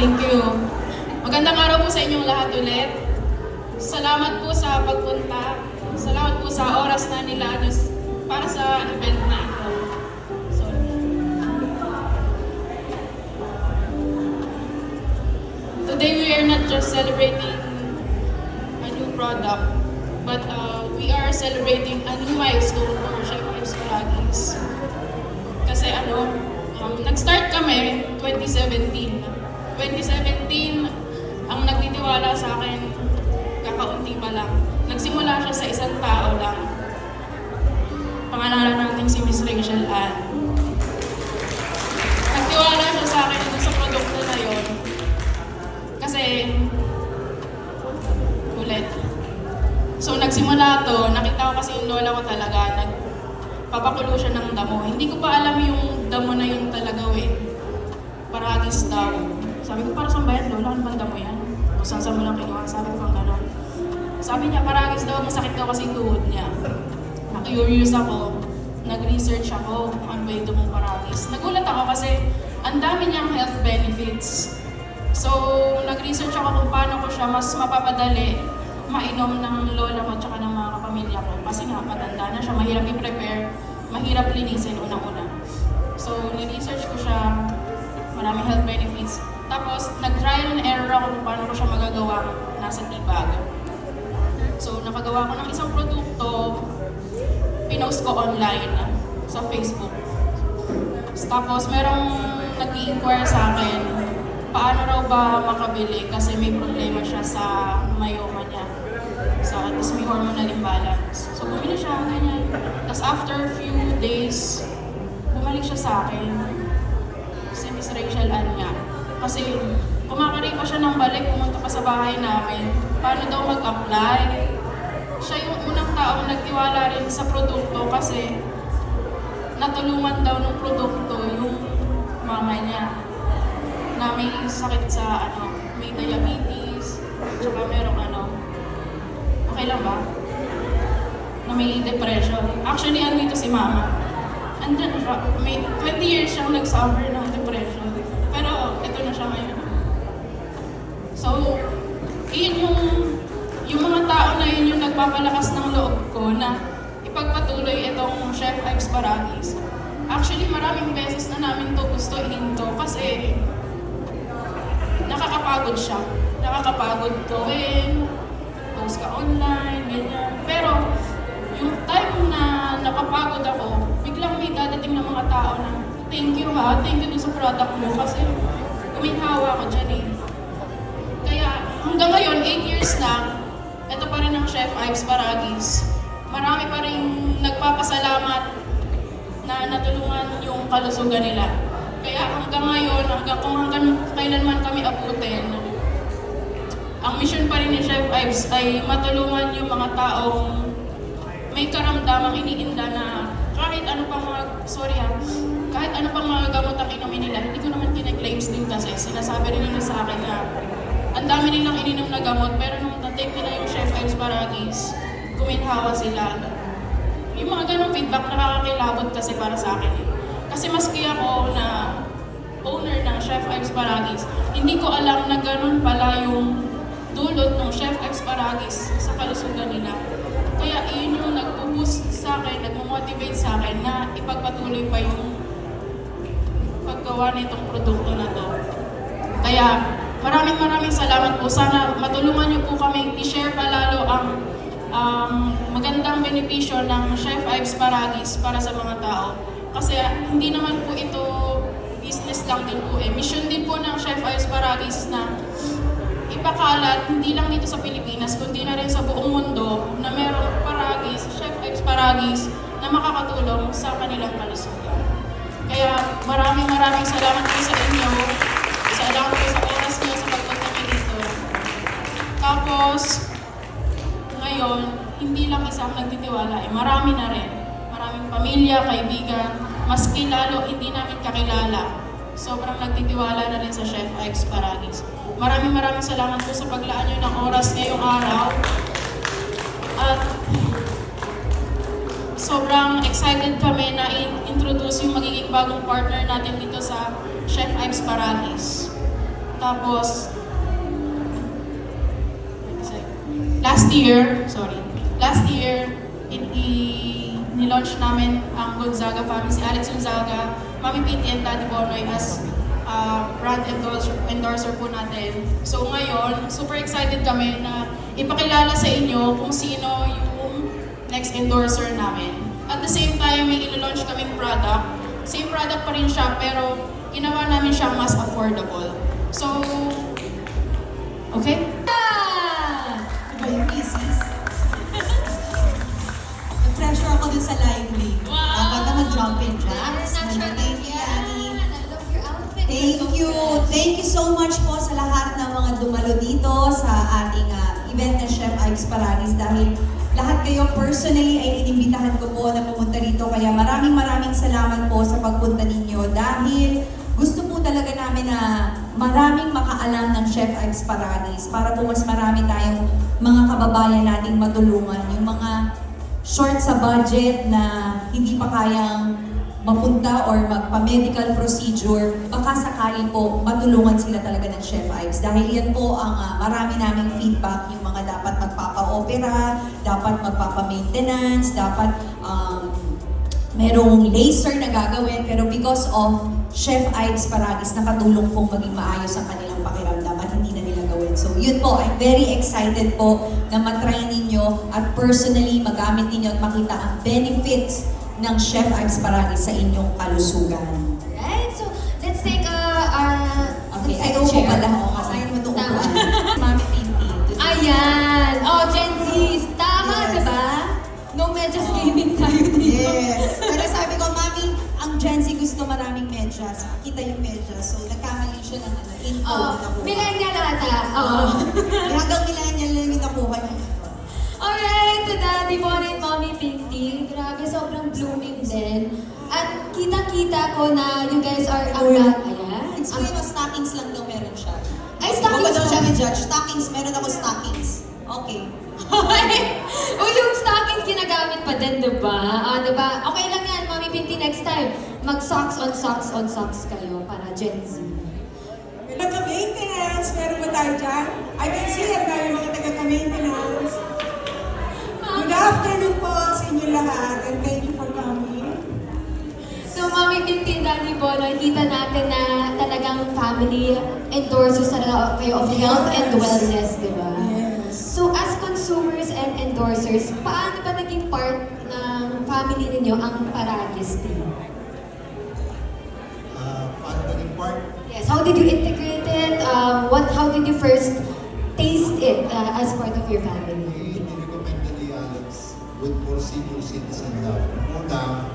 Thank you. Magandang araw po sa inyong lahat ulit. Salamat po sa pagpunta. Salamat po sa oras na nila para sa event na ito. Today we are not just celebrating a new product, but we are celebrating a new milestone for Chef Ives Paragis. Kasi nag-start kami 2017. 2017, ang nagtitiwala sa akin, kakaunti pa lang. Nagsimula siya sa isang tao lang. Pangalanan natin si Miss Rachel Ann. Nagtiwala siya sa akin sa produkto na yon. Kasi, ulit. So, nagsimula to, nakita ko kasi yung lola ko talaga, nagpapakulo siya ng damo. Hindi ko pa alam yung damo na yun talaga Paragis daw. Sabi ko, para saan ba yan, lola? Ano bang damo yan? O saan mo lang kinuha? Sabi ko pang gano'n. Sabi niya, Paragis daw, masakit daw kasi yung tuhod niya. Na-curious ako, nag-research ako kung ano ba yung dumong Paragis. Nagulat ako kasi ang dami niyang health benefits. So, nag-research ako kung paano ko siya mas mapapadali mainom ng lola ko at ng mga kapamilya ko. Kasi nga, matanda na siya, mahirap i-prepare, mahirap linisin unang-una. So, ni-research ko siya, maraming health benefits. Tapos, nag-trial and error ako kung paano ko siya magagawa nasa tibag. So, nakagawa ko ng isang produkto, pinost ko online sa Facebook. Tapos, merong nag-i-inquire sa akin, paano raw ba makabili kasi may problema siya sa myoma niya. Tapos may hormonal imbalance. So, bumili siya, ganyan. Tapos, after few days, bumalik siya sa akin. Si Miss Rachel Ann nga. Kasi kumakari pa siya ng balik, pumunta pa sa bahay namin. Paano daw mag-apply? Siya yung unang taong nagtiwala rin sa produkto kasi natulungan daw ng produkto yung mama niya na may sakit sa may diabetes, tsaka merong okay lang ba? Na may depression. Actually, andito si mama. Andyan na siya. May 20 years siyang nag-suffer ng depression. Pero, ito na siya ngayon. So, yun yung mga tao na yun yung nagpapalakas ng loob ko na ipagpatuloy itong Chef Ives Paragis. Actually, maraming beses na namin to gusto ihinto kasi nakakapagod siya. Nakakapagod gawin, post ka online, ganyan. Pero, yung time na napapagod ako, biglang may dadating ng mga tao na thank you dun sa product mo kasi guminhawa ko dyan eh. Kaya hanggang ngayon, 8 years na, ito pa rin ang Chef Ives Paragis. Marami pa rin nagpapasalamat na natulungan yung kalusugan nila. Kaya hanggang ngayon, hanggang kailanman kami abutin, ang mission pa rin ni Chef Ives ay matulungan yung mga taong may karamdamang iniinda na kahit ano pang mga gamot ang inumin nila, hindi ko naman kineclaims din kasi sinasabi rin nila sa akin na ang dami nilang ininom na gamot pero nung na-take nila yung Chef Ives Paragis, guminhawa sila. Yung mga ganong feedback nakakakilabot kasi para sa akin eh. Kasi maski ako na owner ng Chef Ives Paragis, hindi ko alam na ganun pala yung dulot ng Chef Ives Paragis sa kalusugan nila. Kaya yun yung nagpo-boost sa akin, nagmo-motivate sa akin na ipagpatuloy pa yung paggawa nitong produkto na to. Kaya maraming salamat po. Sana matulungan niyo po kami i-share pa lalo ang magandang benepisyo ng Chef Ives Paragis para sa mga tao. Kasi hindi naman po ito business lang din po eh. Mission din po ng Chef Ives Paragis na ipakalat, hindi lang dito sa Pilipinas, kundi na rin sa buong mundo na merong Paragis, Chef Ives Paragis na makakatulong sa kanilang kalusugan. Kaya maraming salamat po sa inyo. Salamat po sa oras niyo sa pagpunta kayo dito. Tapos, ngayon, hindi lang isa ang nagtitiwala, marami na rin. Maraming pamilya, kaibigan, maski lalo hindi namin kakilala. Sobrang nagtitiwala na rin sa Chef Ives Paragis. Maraming salamat po sa paglaan niyo ng oras ngayong araw. At sobrang excited kami na introduce yung magiging bagong partner natin dito sa Chef Ives Paragis. Tapos, last year, nilaunch namin ang Gonzaga family, si Alex Gonzaga, Mami Pinti and Daddy Bonoy as brand endorser po natin. So ngayon, super excited kami na ipakilala sa inyo kung sino yung next endorser namin. At the same time, may ilo-launch kaming product. Same product pa rin siya, pero ginawa namin siya mas affordable. So, okay? Iba yung pieces. Nag-pressure ako dun sa live link. Baga mag-jumping jacks. Thank you, Annie. Thank you so much po sa lahat ng mga dumalo dito sa ating event na Chef Ives Paradis dahil lahat kayo personally ay inimbitahan ko po na pumunta rito. Kaya maraming salamat po sa pagpunta ninyo dahil gusto po talaga namin na maraming makaalam ng Chef Ives Paradis para po mas marami tayong mga kababayan nating matulungan. Yung mga short sa budget na hindi pa kayang mapunta or magpa-medical procedure, baka sakali po matulungan sila talaga ng Chef Ives. Dahil yan po ang marami naming feedback, yung mga dapat magpapa-opera, dapat magpapa-maintenance, dapat merong laser na gagawin, pero because of Chef Ives Paradis, nakatulong pong maging maayos ang kanilang pakiramdam at hindi na nila gawin. So yun po, I'm very excited po na matry ninyo at personally magamit ninyo at makita ang benefits ng Chef Ives Paradis sa inyong kalusugan. Right, so let's take Okay, ay upo pala ako kasi ayaw naman ito upuan. Mami Pinti. Ayan! Oh, Gen Zs! Tama, Yes. diba? No medyas gaming tayo dito. Yes. Pero sabi ko, Mami, ang Gen Z gusto maraming medyas. Kita yung medyas. So, nagkamali siya ng info Oh, na nakuha. millennial ata. Oo. Hanggang millennial lang yung nakuha niya. Alright, to Daddy Bon and Mommy Pinti. Grabe, sobrang blooming din. At kita-kita ko na you guys are about... Ayan. Explain mo, stockings lang daw meron siya. Ay, stockings Huwag daw siya ba? na-judge. Stockings, meron ako stockings. Okay. O yung stockings ginagamit pa din, diba? Diba? Okay lang yan, Mommy Pinti, next time. Mag-socks on socks kayo para Gen Z. Taga-maintenance, meron ba tayo dyan? I can see ang dami mga taga-maintenance. Good afternoon po sa inyo lahat and thank you for coming. So, Mami Pinti, Daddy Bonoy, kita natin na talagang family endorsers talaga kayo of health and wellness, di ba? Yes. So, as consumers and endorsers, paano ba naging part ng family ninyo ang Paradis Tea? Paano naging part? Yes, how did you integrate it? How did you first taste it as part of your family? Ni-recommend ni Alex with for senior citizen daw. Una,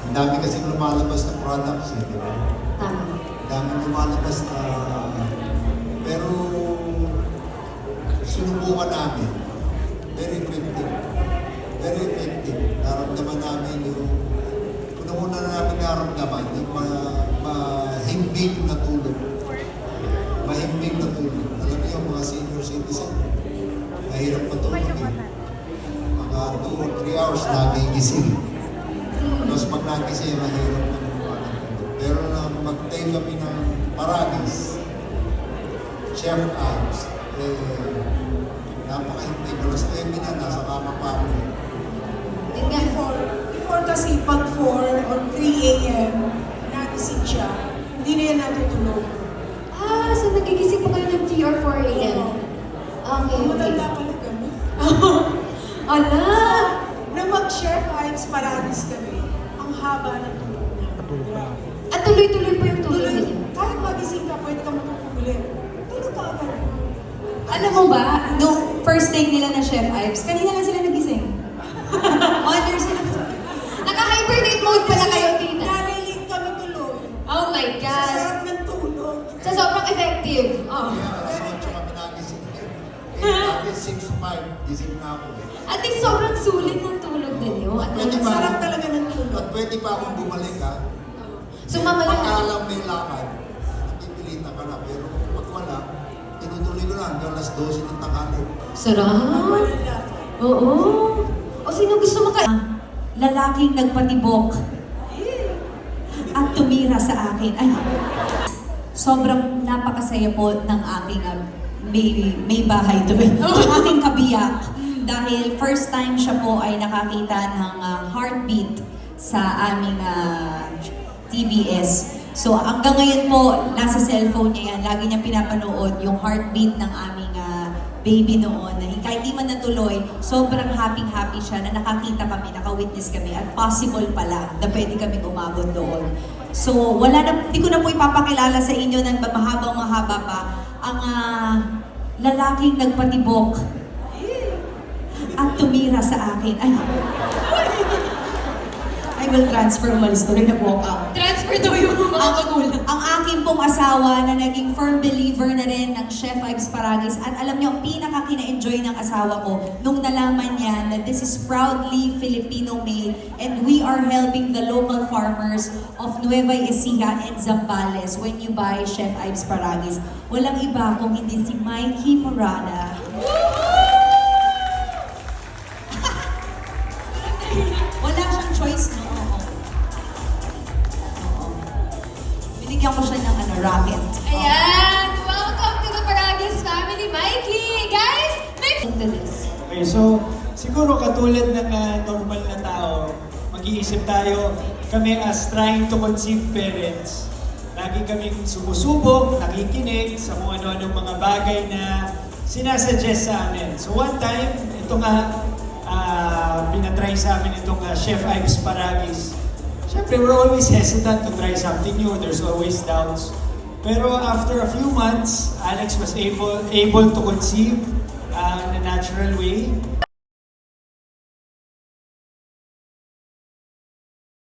ang dami kasi lumalabas na products eh, di ba? Tama. Ang dami lumalabas na... Pero sinubukan namin. Very effective. Very effective. Naramdaman namin yung... Una-una na namin naramdaman yung mahimbing na tulog. Mahimbing na tulog. Alam niyo, mga senior citizen, mahirap matulog eh. Mga 2 or 3 hours nagigising. Tapos pag nagising, mahirap na tulog. Pero na mag-take kami ng Paradis, Chef Ives, napaka-himbing. Alas 9 na, nasa kama pa ako. Yun nga. Before kasi pag 4 or 3 a.m. nagising siya, hindi na yan natutulog. So nagigising pa kayo ng 3 or 4 a.m.? Okay, okay. Matanda pala kami. Ala! Nang mag-Chef Ives Paradis kami, ang haba ng tulog niya. Grabe. At tuloy-tuloy po yung tulog ninyo. Kahit magising ka, pwede ka matutulog ulit. Tulog ka agad. Alam mo ba, nung first take nila na Chef Ives, kanina lang sila nagising. Wonder sila. Naka-hibernate mode pala kayo, tita. Nalilig kami tulog. Oh my Sa God! sarap ng tulog. Sa sobrang effective. Oh. Kaya alas 8 kami nagising. Dati 6 to 5, gising na ako. At least sobrang sulit ng tulog ninyo. At Pwede Ang ba? sarap talaga ng tulog. At pwede pa akong bumalik ha. So mamaya, Pagka alam may lakad, napipilitan ka na. Pero pag wala, tinutuloy ko lang hanggang alas 12 ng tanghali. sarap. Walang lahat. Oo. O sino gusto Lalaking nagpatibok at tumira sa akin. Ay, sobrang napakasaya po ng aking may bahay tuloy. Ang aking kabiyak. Dahil first time siya po ay nakakita ng heartbeat sa aming TVS. So hanggang ngayon po, nasa cellphone niya yan. Lagi niya pinapanood yung heartbeat ng aming baby noon. Kahit di man natuloy, sobrang happy siya na nakakita kami, naka-witness kami, at possible pala na pwede kami umabot doon. So di ko na po ipapakilala sa inyo ng mahabang-mahaba pa ang lalaking nagpatibok at tumira sa akin. Ay, I will transfer, umalis tuloy na walk out. Transfer daw yung mga magulang. Ang aking pong asawa na naging firm believer na rin ng Chef Ives Paragis, at alam niyo, ang pinaka-kina-enjoy ng asawa ko nung nalaman niya na this is proudly Filipino made and we are helping the local farmers of Nueva Ecija and Zambales when you buy Chef Ives Paragis. Walang iba kung hindi si Mikey Morana. Wala siyang choice, no? Oo. Binigyan ko siya ng racket. Ayan! Welcome to the Paragis family, Mikey! Guys, next to this. Okay, so siguro katulad ng normal na tao, mag-iisip tayo, kami as trying to conceive parents, lagi kaming sumusubok, nakikinig sa kung ano-anong mga bagay na sinasuggest sa amin. So one time, ito nga, pinatry sa amin itong Chef Ives Paragis. Siyempre, we're always hesitant to try something new. There's always doubts. Pero after a few months, Alex was able to conceive in a natural way.